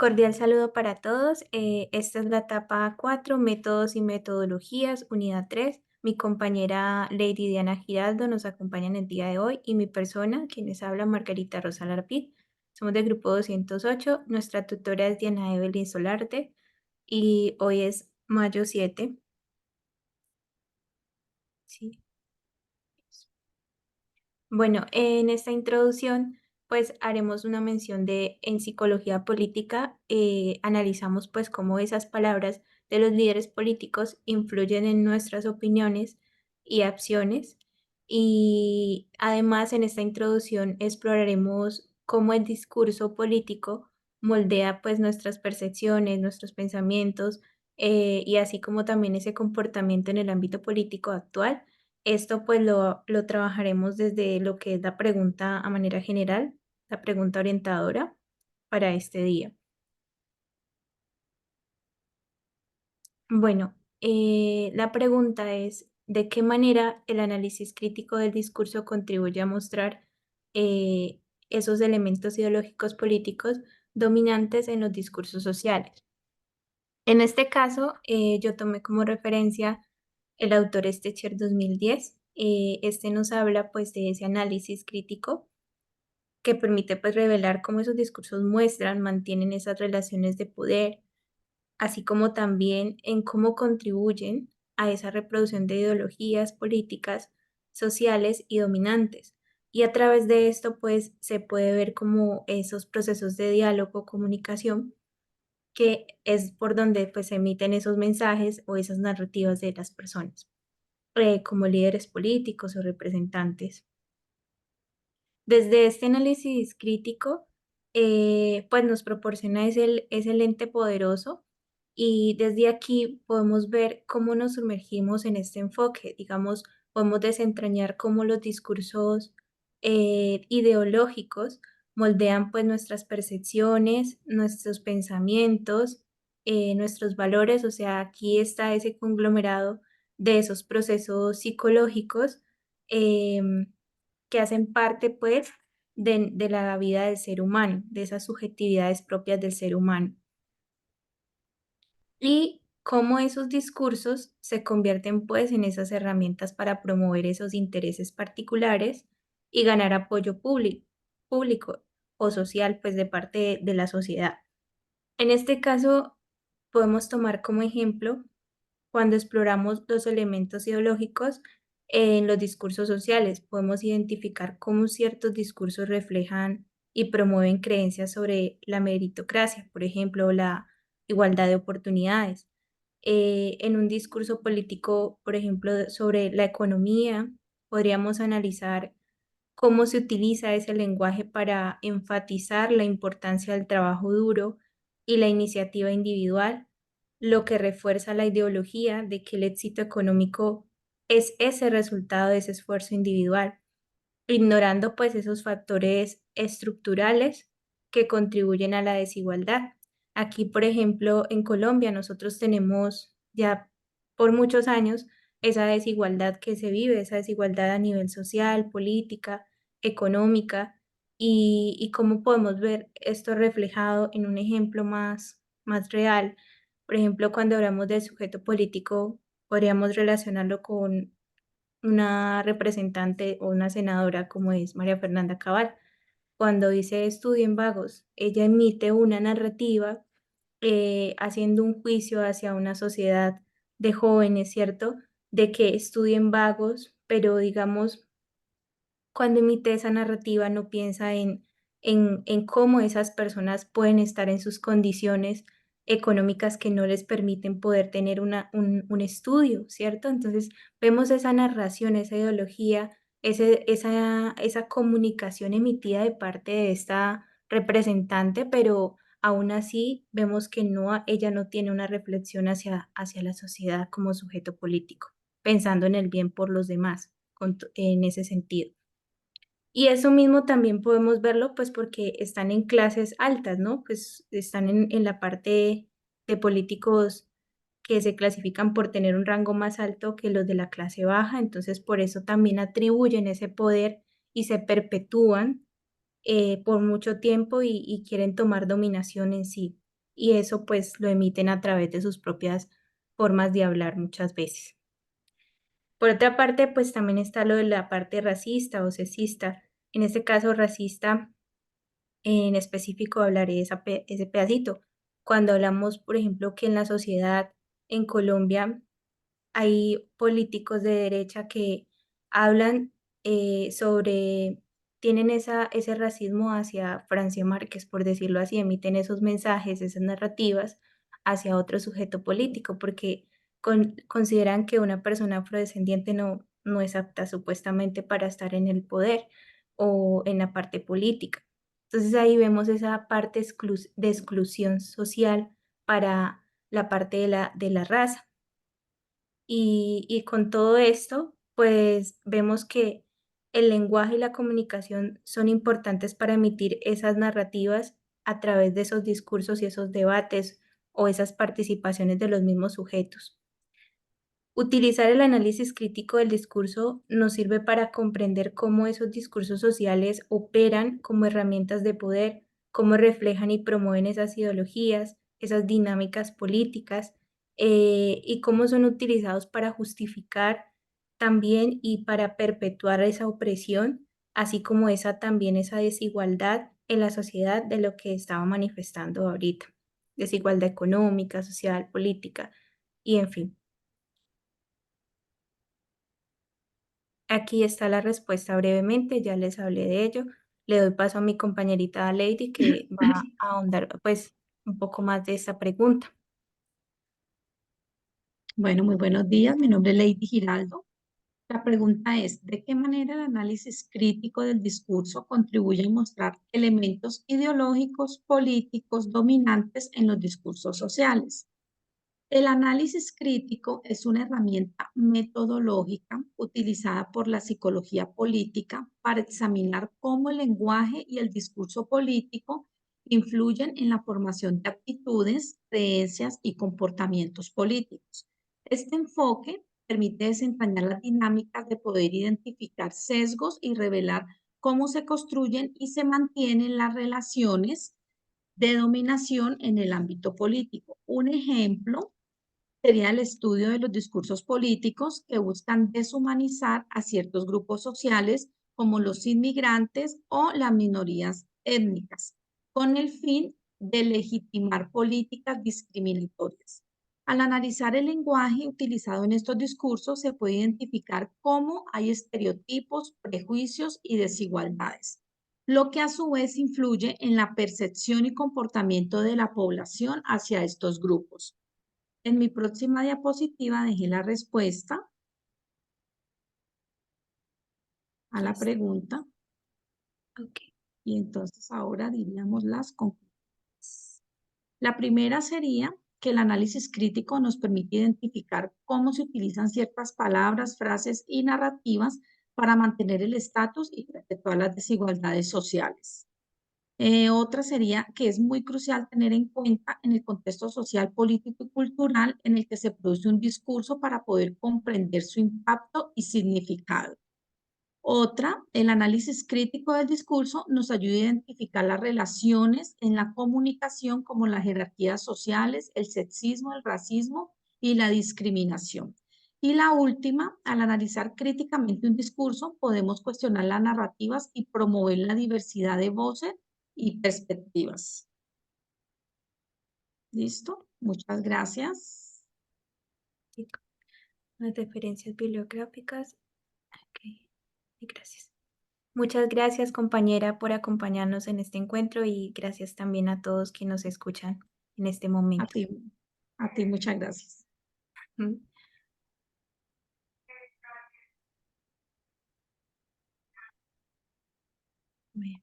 Cordial saludo para todos. Esta es la etapa 4, métodos y metodologías, unidad 3. Mi compañera Lady Diana Giraldo nos acompaña en el día de hoy y mi persona, quienes habla Margarita Rosa Larpí. Somos del grupo 208. Nuestra tutora es Diana Evelyn Solarte y hoy es mayo 7. Sí. Bueno, en esta introducción, pues haremos una mención de en psicología política, analizamos pues cómo esas palabras de los líderes políticos influyen en nuestras opiniones y acciones. Y además en esta introducción exploraremos cómo el discurso político moldea pues nuestras percepciones, nuestros pensamientos, y así como también ese comportamiento en el ámbito político actual. Esto pues lo trabajaremos desde lo que es la pregunta a manera general, la pregunta orientadora para este día. Bueno, la pregunta es, ¿de qué manera el análisis crítico del discurso contribuye a mostrar eh, esos elementos ideológicos políticos dominantes en los discursos sociales? En este caso, yo tomé como referencia el autor Stecher 2010. Este nos habla pues de ese análisis crítico que permite pues revelar cómo esos discursos muestran, mantienen esas relaciones de poder, así como también en cómo contribuyen a esa reproducción de ideologías políticas, sociales y dominantes. Y a través de esto pues se puede ver como esos procesos de diálogo, comunicación, que es por donde pues se emiten esos mensajes o esas narrativas de las personas, como líderes políticos o representantes. Desde este análisis crítico, pues nos proporciona ese lente poderoso y desde aquí podemos ver cómo nos sumergimos en este enfoque. Digamos, podemos desentrañar cómo los discursos ideológicos moldean pues nuestras percepciones, nuestros pensamientos, nuestros valores. O sea, aquí está ese conglomerado de esos procesos psicológicos. em, que hacen parte, pues, de la vida del ser humano, de esas subjetividades propias del ser humano. Y cómo esos discursos se convierten, pues, en esas herramientas para promover esos intereses particulares y ganar apoyo público o social, pues, de parte de la sociedad. En este caso, podemos tomar como ejemplo cuando exploramos los elementos ideológicos en los discursos sociales, podemos identificar cómo ciertos discursos reflejan y promueven creencias sobre la meritocracia, por ejemplo, la igualdad de oportunidades. En un discurso político, por ejemplo, sobre la economía, podríamos analizar cómo se utiliza ese lenguaje para enfatizar la importancia del trabajo duro y la iniciativa individual, lo que refuerza la ideología de que el éxito económico es ese resultado de ese esfuerzo individual, ignorando pues esos factores estructurales que contribuyen a la desigualdad. Aquí, por ejemplo, en Colombia nosotros tenemos ya por muchos años esa desigualdad que se vive, esa desigualdad a nivel social, política, económica, y cómo podemos ver esto reflejado en un ejemplo más real. Por ejemplo, cuando hablamos del sujeto político, podríamos relacionarlo con una representante o una senadora como es María Fernanda Cabal. Cuando dice estudien vagos, ella emite una narrativa haciendo un juicio hacia una sociedad de jóvenes, ¿cierto? De que estudien vagos, pero digamos, cuando emite esa narrativa no piensa en cómo esas personas pueden estar en sus condiciones económicas que no les permiten poder tener un estudio, ¿cierto? Entonces vemos esa narración, esa ideología, esa comunicación emitida de parte de esta representante, pero aún así vemos que no, ella no tiene una reflexión hacia la sociedad como sujeto político, pensando en el bien por los demás, en ese sentido. Y eso mismo también podemos verlo, pues, porque están en clases altas, ¿no? Pues, están en la parte de políticos que se clasifican por tener un rango más alto que los de la clase baja, entonces, por eso también atribuyen ese poder y se perpetúan, por mucho tiempo y quieren tomar dominación en sí. y eso pues lo emiten a través de sus propias formas de hablar muchas veces. Por otra parte, pues también está lo de la parte racista o sexista. En este caso, racista en específico hablaré de ese pedacito. Cuando hablamos, por ejemplo, que en la sociedad en Colombia hay políticos de derecha que hablan sobre, tienen ese racismo hacia Francia Márquez, por decirlo así, emiten esos mensajes, esas narrativas hacia otro sujeto político, porque consideran que una persona afrodescendiente no es apta supuestamente para estar en el poder o en la parte política. Entonces ahí vemos esa parte de exclusión social para la parte de la raza. Y con todo esto, pues vemos que el lenguaje y la comunicación son importantes para emitir esas narrativas a través de esos discursos y esos debates o esas participaciones de los mismos sujetos. Utilizar el análisis crítico del discurso nos sirve para comprender cómo esos discursos sociales operan como herramientas de poder, cómo reflejan y promueven esas ideologías, esas dinámicas políticas, y cómo son utilizados para justificar también y para perpetuar esa opresión, así como también esa desigualdad en la sociedad de lo que estaba manifestando ahorita. Desigualdad económica, social, política y en fin. Aquí está la respuesta brevemente, ya les hablé de ello. Le doy paso a mi compañerita Lady que va a ahondar pues un poco más de esta pregunta. Bueno, muy buenos días. Mi nombre es Lady Giraldo. La pregunta es, ¿de qué manera el análisis crítico del discurso contribuye a mostrar elementos ideológicos, políticos dominantes en los discursos sociales? El análisis crítico es una herramienta metodológica utilizada por la psicología política para examinar cómo el lenguaje y el discurso político influyen en la formación de actitudes, creencias y comportamientos políticos. Este enfoque permite desentrañar las dinámicas de poder identificar sesgos y revelar cómo se construyen y se mantienen las relaciones de dominación en el ámbito político. Un ejemplo sería el estudio de los discursos políticos que buscan deshumanizar a ciertos grupos sociales como los inmigrantes o las minorías étnicas, con el fin de legitimar políticas discriminatorias. Al analizar el lenguaje utilizado en estos discursos, se puede identificar cómo hay estereotipos, prejuicios y desigualdades, lo que a su vez influye en la percepción y comportamiento de la población hacia estos grupos. En mi próxima diapositiva dejé la respuesta a Aquí la está. pregunta Ok. y entonces ahora diríamos las conclusiones. La primera sería que el análisis crítico nos permite identificar cómo se utilizan ciertas palabras, frases y narrativas para mantener el estatus y perpetuar las desigualdades sociales. Otra sería que es muy crucial tener en cuenta en el contexto social, político y cultural en el que se produce un discurso para poder comprender su impacto y significado. Otra, el análisis crítico del discurso nos ayuda a identificar las relaciones en la comunicación como las jerarquías sociales, el sexismo, el racismo y la discriminación. Y la última, al analizar críticamente un discurso, podemos cuestionar las narrativas y promover la diversidad de voces y perspectivas. ¿Listo? Muchas gracias. Sí, las referencias bibliográficas. Ok. Y gracias. Muchas gracias, compañera, por acompañarnos en este encuentro y gracias también a todos que nos escuchan en este A momento. ti, a ti muchas gracias. Mm. Bien.